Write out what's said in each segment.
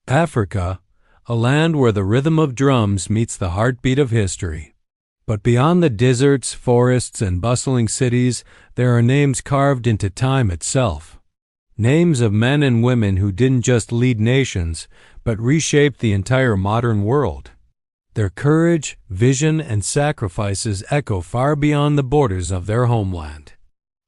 Africa, a land where the rhythm of drums meets the heartbeat of history. But beyond the deserts, forests, and bustling cities, there are names carved into time itself. Names of men and women who didn't just lead nations, but reshaped the entire modern world. Their courage, vision, and sacrifices echo far beyond the borders of their homeland.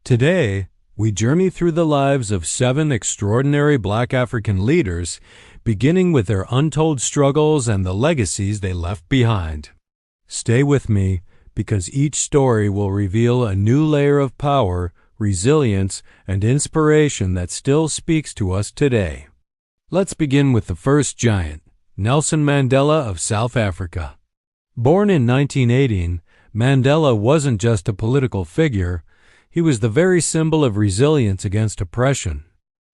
Today, we journey through the lives of 7 extraordinary Black African leaders, beginning with their untold struggles and the legacies they left behind. Stay with me, because each story will reveal a new layer of power, resilience, and inspiration that still speaks to us today. Let's begin with the first giant, Nelson Mandela of South Africa. Born in 1918, Mandela wasn't just a political figure, he was the very symbol of resilience against oppression.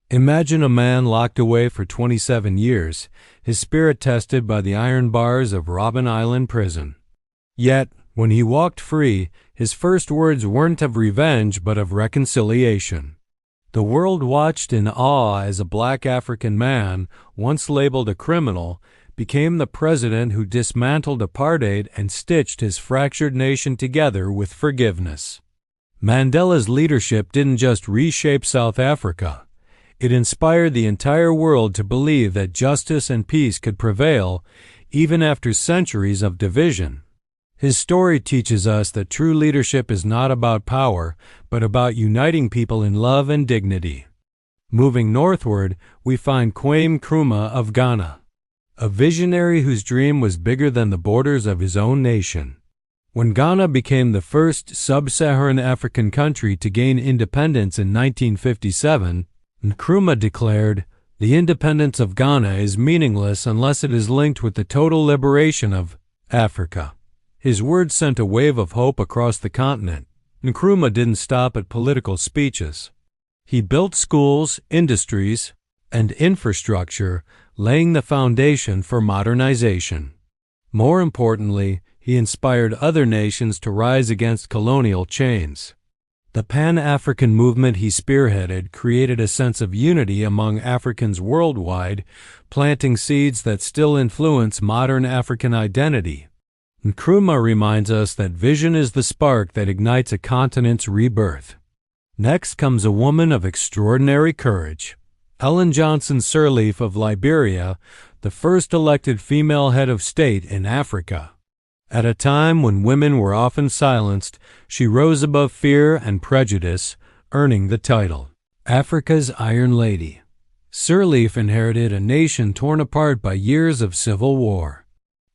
Imagine a man locked away for 27 years, his spirit tested by the iron bars of Robben Island prison. Yet, when he walked free, his first words weren't of revenge but of reconciliation. The world watched in awe as a Black African man, once labeled a criminal, became the president who dismantled apartheid and stitched his fractured nation together with forgiveness. Mandela's leadership didn't just reshape South Africa. It inspired the entire world to believe that justice and peace could prevail even after centuries of division. His story teaches us that true leadership is not about power, but about uniting people in love and dignity. Moving northward, we find Kwame Nkrumah of Ghana, a visionary whose dream was bigger than the borders of his own nation. When Ghana became the first sub-Saharan African country to gain independence in 1957, Nkrumah declared, "The independence of Ghana is meaningless unless it is linked with the total liberation of Africa." His words sent a wave of hope across the continent. Nkrumah didn't stop at political speeches. He built schools, industries, and infrastructure, laying the foundation for modernization. More importantly, he inspired other nations to rise against colonial chains. The Pan-African movement he spearheaded created a sense of unity among Africans worldwide, planting seeds that still influence modern African identity. Nkrumah reminds us that vision is the spark that ignites a continent's rebirth. Next comes a woman of extraordinary courage, Ellen Johnson Sirleaf of Liberia, the first elected female head of state in Africa. At a time when women were often silenced, she rose above fear and prejudice, earning the title, Africa's Iron Lady. Sirleaf inherited a nation torn apart by years of civil war.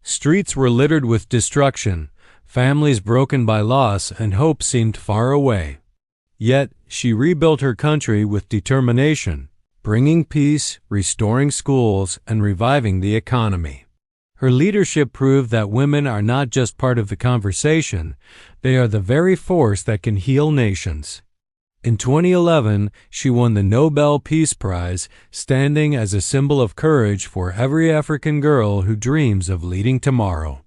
Streets were littered with destruction, families broken by loss, and hope seemed far away. Yet, she rebuilt her country with determination, bringing peace, restoring schools, and reviving the economy. Her leadership proved that women are not just part of the conversation, they are the very force that can heal nations. In 2011, she won the Nobel Peace Prize, standing as a symbol of courage for every African girl who dreams of leading tomorrow.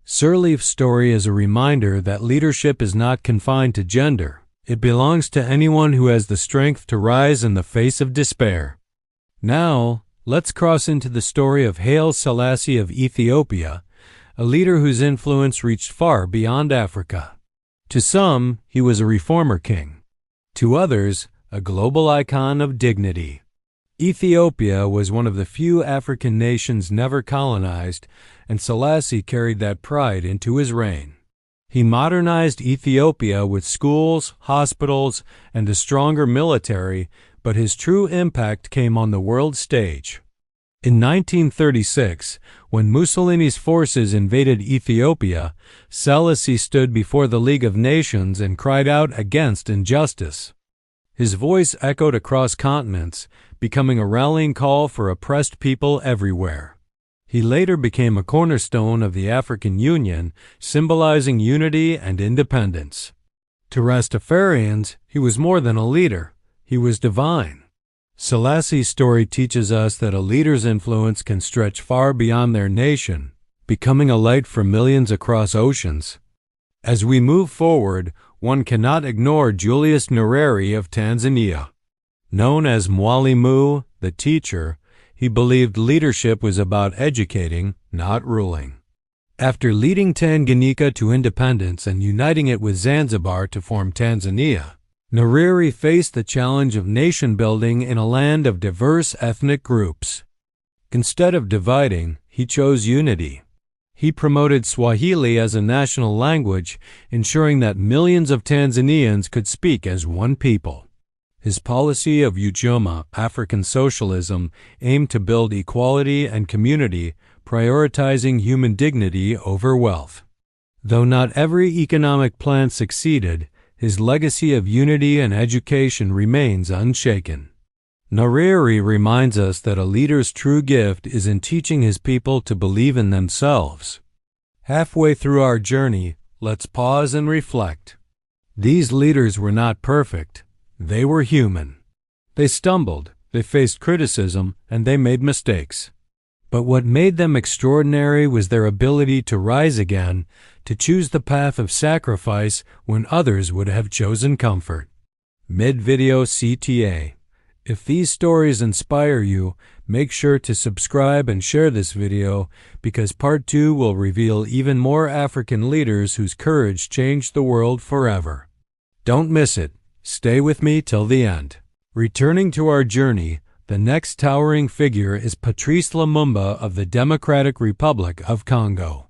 Sirleaf's story is a reminder that leadership is not confined to gender. It belongs to anyone who has the strength to rise in the face of despair. Now, let's cross into the story of Haile Selassie of Ethiopia, a leader whose influence reached far beyond Africa. To some, he was a reformer king. To others, a global icon of dignity. Ethiopia was one of the few African nations never colonized, and Selassie carried that pride into his reign. He modernized Ethiopia with schools, hospitals, and a stronger military, but his true impact came on the world stage. In 1936, when Mussolini's forces invaded Ethiopia, Selassie stood before the League of Nations and cried out against injustice. His voice echoed across continents, becoming a rallying call for oppressed people everywhere. He later became a cornerstone of the African Union, symbolizing unity and independence. To Rastafarians, he was more than a leader. He was divine. Selassie's story teaches us that a leader's influence can stretch far beyond their nation, becoming a light for millions across oceans. As we move forward, one cannot ignore Julius Nyerere of Tanzania. Known as Mwalimu, the teacher, He believed leadership was about educating, not ruling. After leading Tanganyika to independence and uniting it with Zanzibar to form Tanzania, Nyerere faced the challenge of nation-building in a land of diverse ethnic groups. Instead of dividing, he chose unity. He promoted Swahili as a national language, ensuring that millions of Tanzanians could speak as one people. His policy of Uchuma, African socialism, aimed to build equality and community, prioritizing human dignity over wealth. Though not every economic plan succeeded, his legacy of unity and education remains unshaken. Nyerere reminds us that a leader's true gift is in teaching his people to believe in themselves. Halfway through our journey, let's pause and reflect. These leaders were not perfect. They were human. They stumbled, they faced criticism, and they made mistakes. But what made them extraordinary was their ability to rise again, to choose the path of sacrifice when others would have chosen comfort. Mid-video CTA. If these stories inspire you, make sure to subscribe and share this video because Part 2 will reveal even more African leaders whose courage changed the world forever. Don't miss it. Stay with me till the end. Returning to our journey, the next towering figure is Patrice Lumumba of the Democratic Republic of Congo.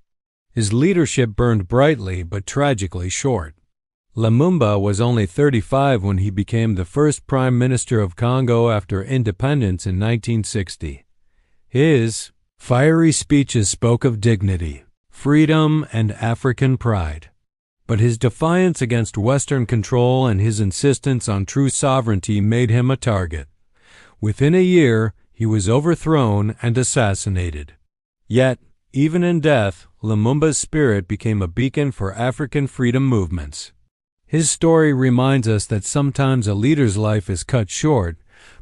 His leadership burned brightly but tragically short. Lumumba was only 35 when he became the first Prime Minister of Congo after independence in 1960. His fiery speeches spoke of dignity, freedom, and African pride. But his defiance against Western control and his insistence on true sovereignty made him a target. Within a year, he was overthrown and assassinated. Yet, even in death, Lumumba's spirit became a beacon for African freedom movements. His story reminds us that sometimes a leader's life is cut short,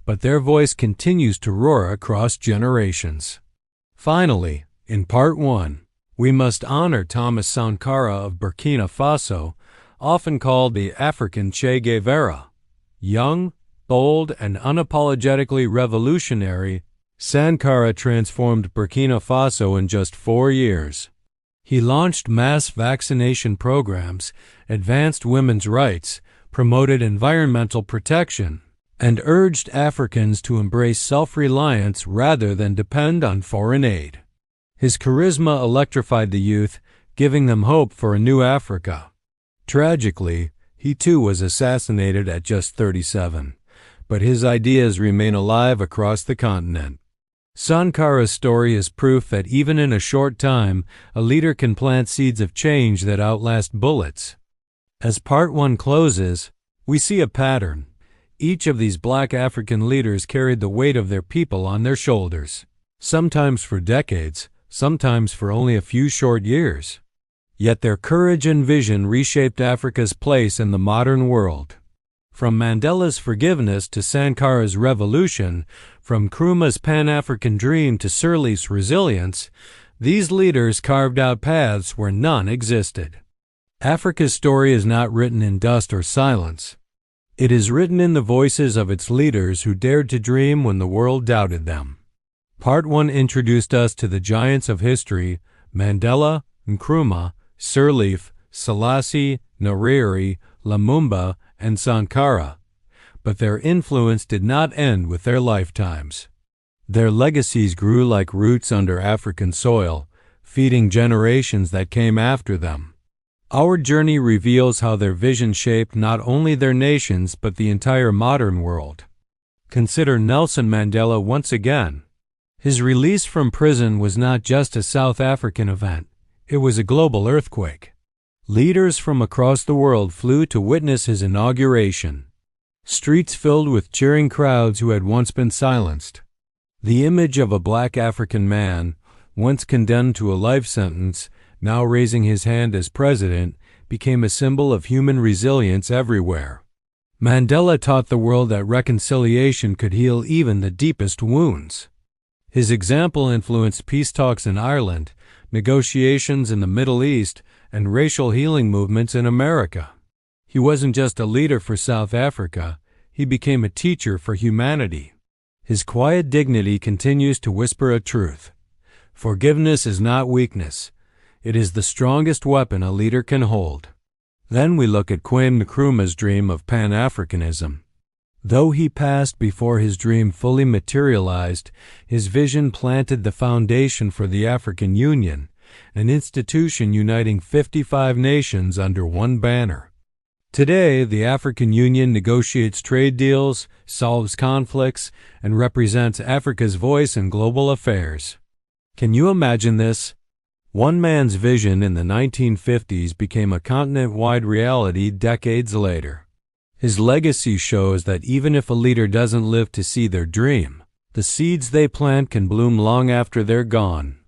but their voice continues to roar across generations. Finally, in Part 1, we must honor Thomas Sankara of Burkina Faso, often called the African Che Guevara. Young, bold, and unapologetically revolutionary, Sankara transformed Burkina Faso in just 4 years. He launched mass vaccination programs, advanced women's rights, promoted environmental protection, and urged Africans to embrace self-reliance rather than depend on foreign aid. His charisma electrified the youth, giving them hope for a new Africa. Tragically, he too was assassinated at just 37, but his ideas remain alive across the continent. Sankara's story is proof that even in a short time, a leader can plant seeds of change that outlast bullets. As Part 1 closes, we see a pattern. Each of these black African leaders carried the weight of their people on their shoulders, sometimes for decades, sometimes for only a few short years. Yet their courage and vision reshaped Africa's place in the modern world. From Mandela's forgiveness to Sankara's revolution, from Nkrumah's Pan-African dream to Sirleaf's resilience, these leaders carved out paths where none existed. Africa's story is not written in dust or silence. It is written in the voices of its leaders who dared to dream when the world doubted them. Part 1 introduced us to the giants of history: Mandela, Nkrumah, Sirleaf, Selassie, Nyerere, Lumumba, and Sankara, but their influence did not end with their lifetimes. Their legacies grew like roots under African soil, feeding generations that came after them. Our journey reveals how their vision shaped not only their nations but the entire modern world. Consider Nelson Mandela once again. His release from prison was not just a South African event, it was a global earthquake. Leaders from across the world flew to witness his inauguration. Streets filled with cheering crowds who had once been silenced. The image of a black African man, once condemned to a life sentence, now raising his hand as president, became a symbol of human resilience everywhere. Mandela taught the world that reconciliation could heal even the deepest wounds. His example influenced peace talks in Ireland, negotiations in the Middle East, and racial healing movements in America. He wasn't just a leader for South Africa, he became a teacher for humanity. His quiet dignity continues to whisper a truth. Forgiveness is not weakness. It is the strongest weapon a leader can hold. Then we look at Kwame Nkrumah's dream of Pan-Africanism. Though he passed before his dream fully materialized, his vision planted the foundation for the African Union, an institution uniting 55 nations under one banner. Today, the African Union negotiates trade deals, solves conflicts, and represents Africa's voice in global affairs. Can you imagine this? One man's vision in the 1950s became a continent-wide reality decades later. His legacy shows that even if a leader doesn't live to see their dream, the seeds they plant can bloom long after they're gone.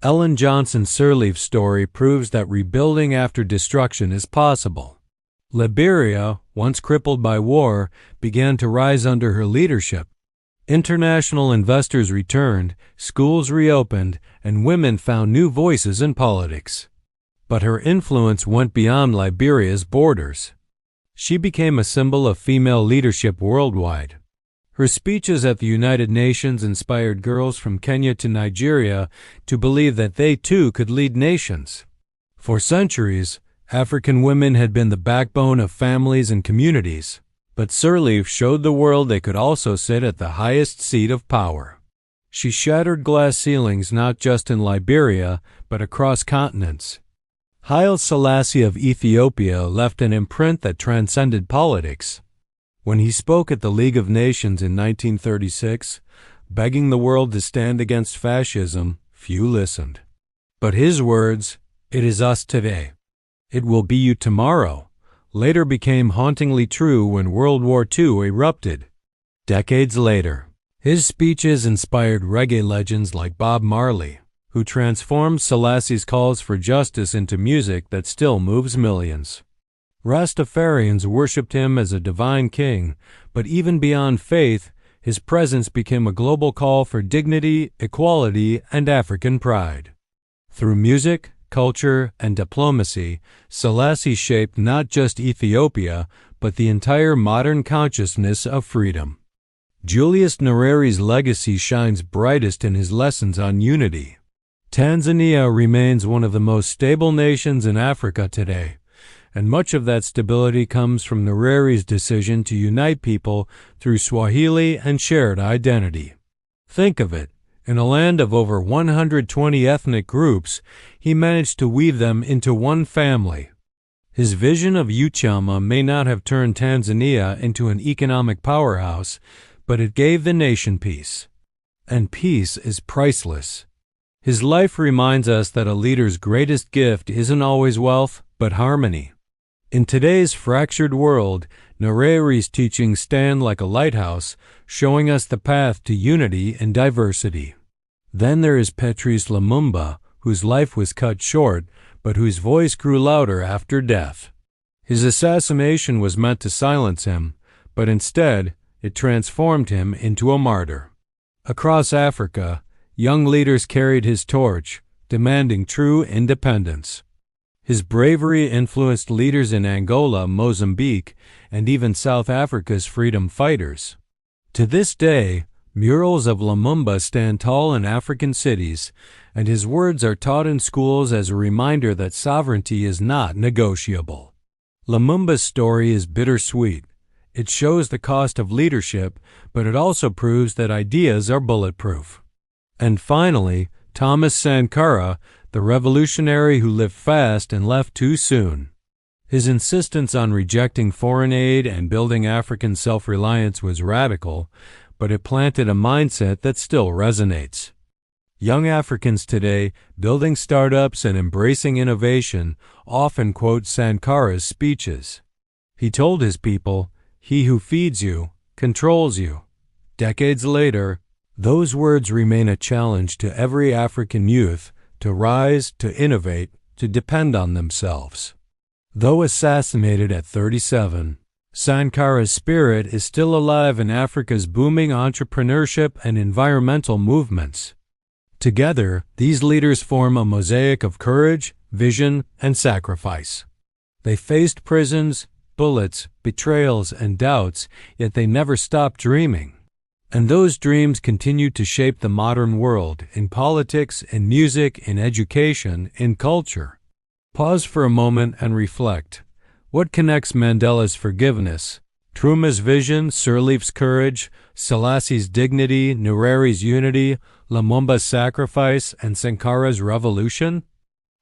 Ellen Johnson's Sirleaf story proves that rebuilding after destruction is possible. Liberia, once crippled by war, began to rise under her leadership. International investors returned, schools reopened, and women found new voices in politics. But her influence went beyond Liberia's borders. She became a symbol of female leadership worldwide. Her speeches at the United Nations inspired girls from Kenya to Nigeria to believe that they too could lead nations. For centuries, African women had been the backbone of families and communities, but Sirleaf showed the world they could also sit at the highest seat of power. She shattered glass ceilings not just in Liberia, but across continents. Haile Selassie of Ethiopia left an imprint that transcended politics. When he spoke at the League of Nations in 1936, begging the world to stand against fascism, few listened. But his words, "It is us today. It will be you tomorrow," later became hauntingly true when World War II erupted. Decades later, his speeches inspired reggae legends like Bob Marley, who transformed Selassie's calls for justice into music that still moves millions. Rastafarians worshipped him as a divine king, but even beyond faith, his presence became a global call for dignity, equality, and African pride. Through music, culture, and diplomacy, Selassie shaped not just Ethiopia, but the entire modern consciousness of freedom. Julius Nyereri's legacy shines brightest in his lessons on unity. Tanzania remains one of the most stable nations in Africa today, and much of that stability comes from Nyereri's decision to unite people through Swahili and shared identity. Think of it. In a land of over 120 ethnic groups, he managed to weave them into one family. His vision of Uchama may not have turned Tanzania into an economic powerhouse, but it gave the nation peace. And peace is priceless. His life reminds us that a leader's greatest gift isn't always wealth, but harmony. In today's fractured world, Nyereri's teachings stand like a lighthouse, showing us the path to unity and diversity. Then there is Patrice Lumumba, whose life was cut short, but whose voice grew louder after death. His assassination was meant to silence him, but instead, it transformed him into a martyr. Across Africa, young leaders carried his torch, demanding true independence. His bravery influenced leaders in Angola, Mozambique, and even South Africa's freedom fighters. To this day, murals of Lumumba stand tall in African cities, and his words are taught in schools as a reminder that sovereignty is not negotiable. Lumumba's story is bittersweet. It shows the cost of leadership, but it also proves that ideas are bulletproof. And finally, Thomas Sankara, the revolutionary who lived fast and left too soon. His insistence on rejecting foreign aid and building African self-reliance was radical, but it planted a mindset that still resonates. Young Africans today, building startups and embracing innovation, often quote Sankara's speeches. He told his people, "He who feeds you, controls you." Decades later, those words remain a challenge to every African youth to rise, to innovate, to depend on themselves. Though assassinated at 37, Sankara's spirit is still alive in Africa's booming entrepreneurship and environmental movements. Together, these leaders form a mosaic of courage, vision, and sacrifice. They faced prisons, bullets, betrayals, and doubts, yet they never stopped dreaming. And those dreams continue to shape the modern world in politics, in music, in education, in culture. Pause for a moment and reflect. What connects Mandela's forgiveness, Nkrumah's vision, Sirleaf's courage, Selassie's dignity, Nyerere's unity, Lumumba's sacrifice, and Sankara's revolution?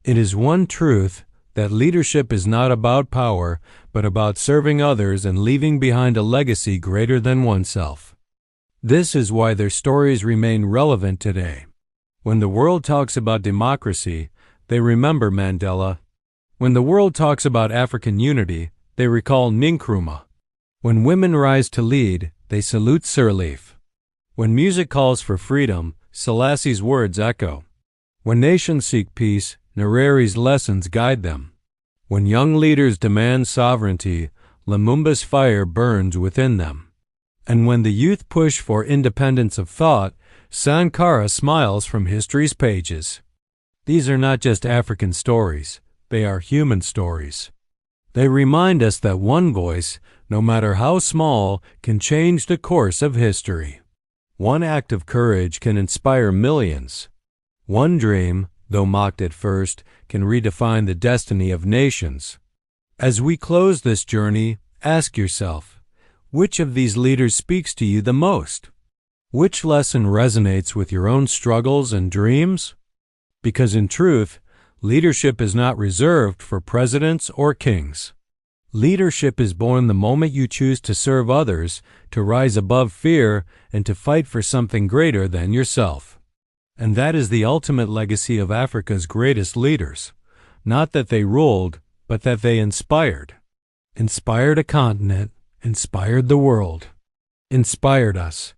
It is one truth that leadership is not about power, but about serving others and leaving behind a legacy greater than oneself. This is why their stories remain relevant today. When the world talks about democracy, they remember Mandela. When the world talks about African unity, they recall Nkrumah. When women rise to lead, they salute Sirleaf. When music calls for freedom, Selassie's words echo. When nations seek peace, Nyerere's lessons guide them. When young leaders demand sovereignty, Lumumba's fire burns within them. And when the youth push for independence of thought, Sankara smiles from history's pages. These are not just African stories, they are human stories. They remind us that one voice, no matter how small, can change the course of history. One act of courage can inspire millions. One dream, though mocked at first, can redefine the destiny of nations. As we close this journey, ask yourself, which of these leaders speaks to you the most? Which lesson resonates with your own struggles and dreams? Because in truth, leadership is not reserved for presidents or kings. Leadership is born the moment you choose to serve others, to rise above fear, and to fight for something greater than yourself. And that is the ultimate legacy of Africa's greatest leaders. Not that they ruled, but that they inspired. Inspired a continent, inspired the world. Inspired us.